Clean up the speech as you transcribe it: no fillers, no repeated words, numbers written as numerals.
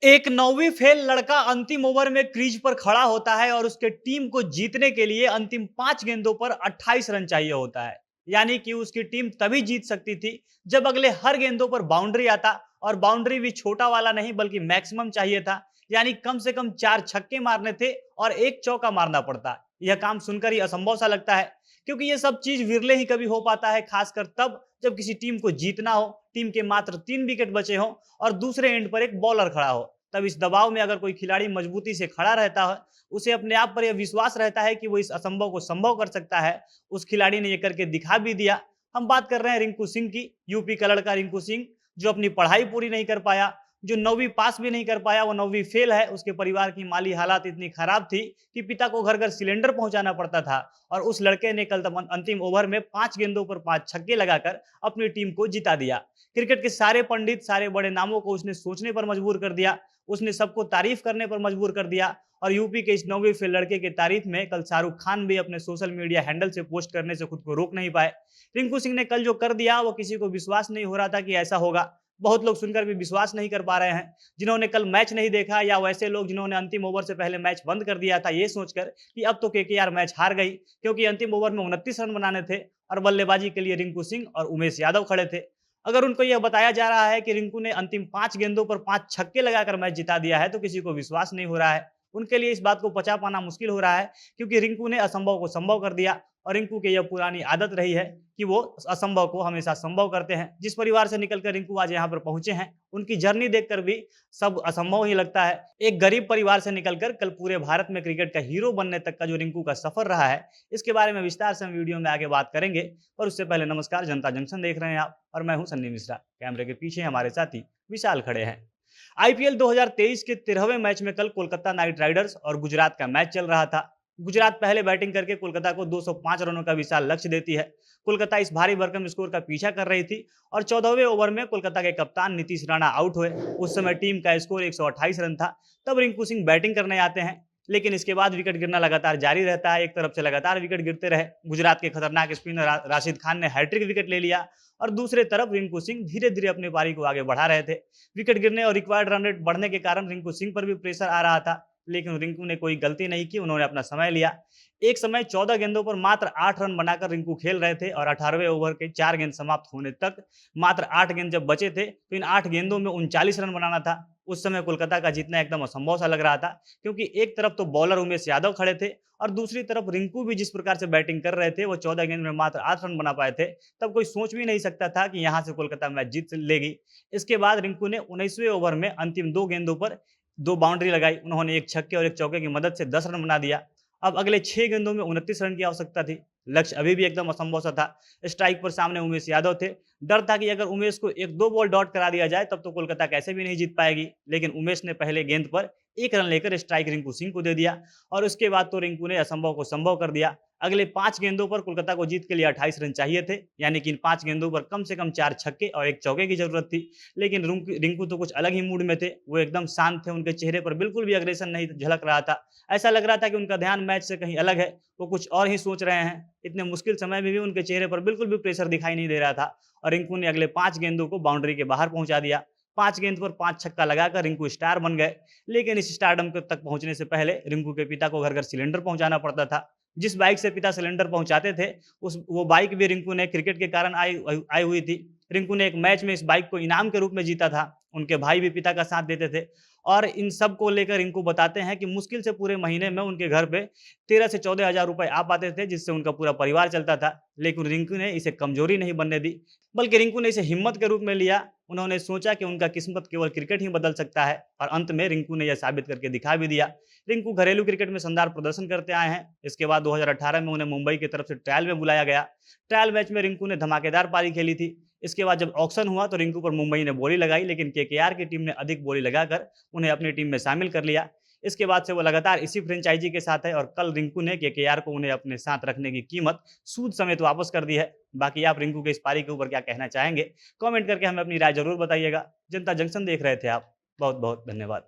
एक नौवीं फेल लड़का अंतिम ओवर में क्रीज पर खड़ा होता है और उसके टीम को जीतने के लिए अंतिम 5 गेंदों पर 28 रन चाहिए होता है। यानी कि उसकी टीम तभी जीत सकती थी जब अगले हर गेंदों पर बाउंड्री आता, और बाउंड्री भी छोटा वाला नहीं बल्कि मैक्सिमम चाहिए था। यानी कम से कम 4 छक्के मारने थे और 1 चौका मारना पड़ता। यह काम सुनकर ही असंभव सा लगता है, क्योंकि यह सब चीज विरले ही कभी हो पाता है, खासकर तब जब किसी टीम को जीतना हो, टीम के मात्र 3 विकेट बचे हों और दूसरे एंड पर एक बॉलर खड़ा हो। तब इस दबाव में अगर कोई खिलाड़ी मजबूती से खड़ा रहता है, उसे अपने आप पर यह विश्वास रहता है कि वो इस असंभव को संभव कर सकता है। उस खिलाड़ी ने ये करके दिखा भी दिया। हम बात कर रहे हैं रिंकू सिंह की। यूपी का लड़का रिंकू सिंह, जो अपनी पढ़ाई पूरी नहीं कर पाया, जो 9वीं पास भी नहीं कर पाया, वो 9वीं फेल है। उसके परिवार की माली हालात इतनी खराब थी कि पिता को घर घर सिलेंडर पहुंचाना पड़ता था, और उस लड़के ने कल अंतिम ओवर में 5 गेंदों पर 5 छक्के लगाकर अपनी टीम को जिता दिया। क्रिकेट के सारे पंडित, सारे बड़े नामों को उसने सोचने पर मजबूर कर दिया। उसने सबको तारीफ करने पर मजबूर कर दिया। और यूपी के इस 9वीं फेल लड़के की तारीफ में कल शाहरुख खान भी अपने सोशल मीडिया हैंडल से पोस्ट करने से खुद को रोक नहीं पाए। रिंकू सिंह ने कल जो कर दिया, वो किसी को विश्वास नहीं हो रहा था कि ऐसा होगा। बहुत लोग सुनकर भी विश्वास नहीं कर पा रहे हैं, जिन्होंने कल मैच नहीं देखा, या वैसे लोग जिन्होंने अंतिम ओवर से पहले मैच बंद कर दिया था ये सोचकर कि अब तो केकेआर मैच हार गई, क्योंकि अंतिम ओवर में 29 रन बनाने थे और बल्लेबाजी के लिए रिंकू सिंह और उमेश यादव खड़े थे। अगर उनको यह बताया जा रहा है कि रिंकू ने अंतिम 5 गेंदों पर 5 छक्के लगाकर मैच जिता दिया है, तो किसी को विश्वास नहीं हो रहा है। उनके लिए इस बात को पचा पाना मुश्किल हो रहा है, क्योंकि रिंकू ने असंभव को संभव कर दिया। और रिंकू की यह पुरानी आदत रही है कि वो असंभव को हमेशा संभव करते हैं। जिस परिवार से निकलकर रिंकू आज यहाँ पर पहुंचे हैं, उनकी जर्नी देखकर भी सब असंभव ही लगता है। एक गरीब परिवार से निकलकर कल पूरे भारत में क्रिकेट का हीरो बनने तक का जो रिंकू का सफर रहा है, इसके बारे में विस्तार से हम वीडियो में आगे बात करेंगे। पर उससे पहले नमस्कार, जनता जंक्शन देख रहे हैं आप और मैं हूं सन्नी मिश्रा। कैमरे के पीछे हमारे साथी विशाल खड़े हैं। आईपीएल 2023 के 13वें मैच में कल कोलकाता नाइट राइडर्स और गुजरात का मैच चल रहा था। गुजरात पहले बैटिंग करके कोलकाता को 205 रनों का विशाल लक्ष्य देती है। कोलकाता इस भारी भरकम स्कोर का पीछा कर रही थी और 14वें ओवर में कोलकाता के कप्तान नीतीश राणा आउट हुए। उस समय टीम का स्कोर 128 रन था। तब रिंकू सिंह बैटिंग करने आते हैं, लेकिन इसके बाद विकेट गिरना लगातार जारी रहता है। एक तरफ से लगातार विकेट गिरते रहे। गुजरात के खतरनाक स्पिनर राशिद खान ने हैट्रिक विकेट ले लिया और दूसरे तरफ रिंकू सिंह धीरे धीरे अपनी पारी को आगे बढ़ा रहे थे। विकेट गिरने और रिक्वायर्ड रन रेट बढ़ने के कारण रिंकू सिंह पर भी प्रेशर आ रहा था, लेकिन रिंकू ने कोई गलती नहीं की। उन्होंने अपना समय लिया। एक समय 14 गेंदों पर मात्र 8 रन बनाकर रिंकू खेल रहे थे और 18वें ओवर के 4 गेंद समाप्त होने तक मात्र 8 गेंद जब बचे थे, तो इन 8 गेंदों में 39 रन बनाना था। उस समय कोलकाता का जीतना एकदम असंभव सा लग रहा था, क्योंकि एक तरफ तो बॉलर उमेश यादव खड़े थे और दूसरी तरफ रिंकू भी जिस प्रकार से बैटिंग कर रहे थे, वो 14 गेंद में मात्र 8 रन बना पाए थे। तब कोई सोच भी नहीं सकता था कि यहाँ से कोलकाता मैच जीत लेगी। इसके बाद रिंकू ने 19वें ओवर में अंतिम 2 गेंदों पर 2 बाउंड्री लगाई। उन्होंने 1 छक्के और 1 चौके की मदद से 10 रन बना दिया। अब अगले 6 गेंदों में 29 रन की आवश्यकता थी। लक्ष्य अभी भी एकदम असंभव सा था। स्ट्राइक पर सामने उमेश यादव थे। डर था कि अगर उमेश को 1-2 बॉल डॉट करा दिया जाए तब तो कोलकाता कैसे भी नहीं जीत पाएगी, लेकिन उमेश ने पहले गेंद पर 1 रन लेकर स्ट्राइक रिंकू सिंह को दे दिया और उसके बाद तो रिंकू ने असंभव को संभव कर दिया। अगले 5 गेंदों पर कोलकाता को जीत के लिए 28 रन चाहिए थे, यानी कि इन 5 गेंदों पर कम से कम 4 छक्के और 1 चौके की जरूरत थी। लेकिन रिंकू तो कुछ अलग ही मूड में थे। वो एकदम शांत थे। उनके चेहरे पर बिल्कुल भी अग्रेशन नहीं झलक रहा था। ऐसा लग रहा था कि उनका ध्यान मैच से कहीं अलग है, वो कुछ और ही सोच रहे हैं। इतने मुश्किल समय में भी उनके चेहरे पर बिल्कुल भी प्रेशर दिखाई नहीं दे रहा था और रिंकू ने अगले 5 गेंदों को बाउंड्री के बाहर पहुंचा दिया। 5 गेंद पर 5 छक्का लगाकर रिंकू स्टार बन गए। लेकिन इस स्टारडम तक पहुंचने से पहले रिंकू के पिता को घर घर सिलेंडर पहुंचाना पड़ता था। जिस बाइक से पिता सिलेंडर पहुंचाते थे, वो बाइक भी रिंकू ने क्रिकेट के कारण आई हुई थी। रिंकू ने एक मैच में इस बाइक को इनाम के रूप में जीता था। उनके भाई भी पिता का साथ देते थे और इन सब को लेकर रिंकू बताते हैं कि मुश्किल से पूरे महीने में उनके घर पे 13 से 14 हज़ार रुपए आ पाते थे, जिससे उनका पूरा परिवार चलता था। लेकिन रिंकू ने इसे कमजोरी नहीं बनने दी, बल्कि रिंकू ने इसे हिम्मत के रूप में लिया। उन्होंने सोचा कि उनका किस्मत केवल क्रिकेट ही बदल सकता है और अंत में रिंकू ने यह साबित करके दिखा भी दिया। रिंकू घरेलू क्रिकेट में शानदार प्रदर्शन करते आए हैं। इसके बाद 2018 में उन्हें मुंबई की तरफ से ट्रायल में बुलाया गया। ट्रायल मैच में रिंकू ने धमाकेदार पारी खेली थी। इसके बाद जब ऑक्शन हुआ तो रिंकू पर मुंबई ने बोली लगाई, लेकिन केकेआर की टीम ने अधिक बोली लगाकर उन्हें अपनी टीम में शामिल कर लिया। इसके बाद से वो लगातार इसी फ्रेंचाइजी के साथ है और कल रिंकू ने केकेआर को उन्हें अपने साथ रखने की कीमत सूद समेत वापस कर दी है। बाकी आप रिंकू के इस पारी के ऊपर क्या कहना चाहेंगे, कमेंट करके हमें अपनी राय जरूर बताइएगा। जनता जंक्शन देख रहे थे आप। बहुत बहुत धन्यवाद।